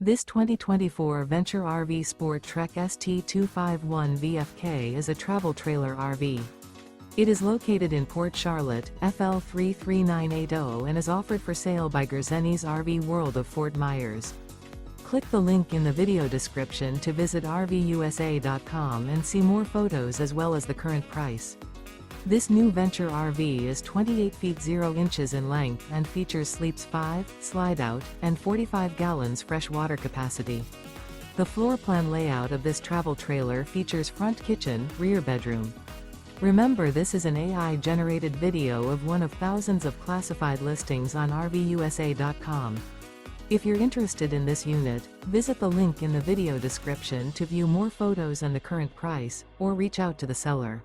This 2024 Venture RV SportTrek ST251VFK is a travel trailer RV. It is located in Port Charlotte, FL 33980 and is offered for sale by Gerzeny's RV World of Fort Myers. Click the link in the video description to visit RVUSA.com and see more photos as well as the current price. This new Venture RV is 28 feet 0 inches in length and features sleeps 5, Slideout, and 45 gallons fresh water capacity. The floor plan layout of this travel trailer features front kitchen, rear bedroom. Remember, this is an AI-generated video of one of thousands of classified listings on RVUSA.com. If you're interested in this unit, visit the link in the video description to view more photos and the current price, or reach out to the seller.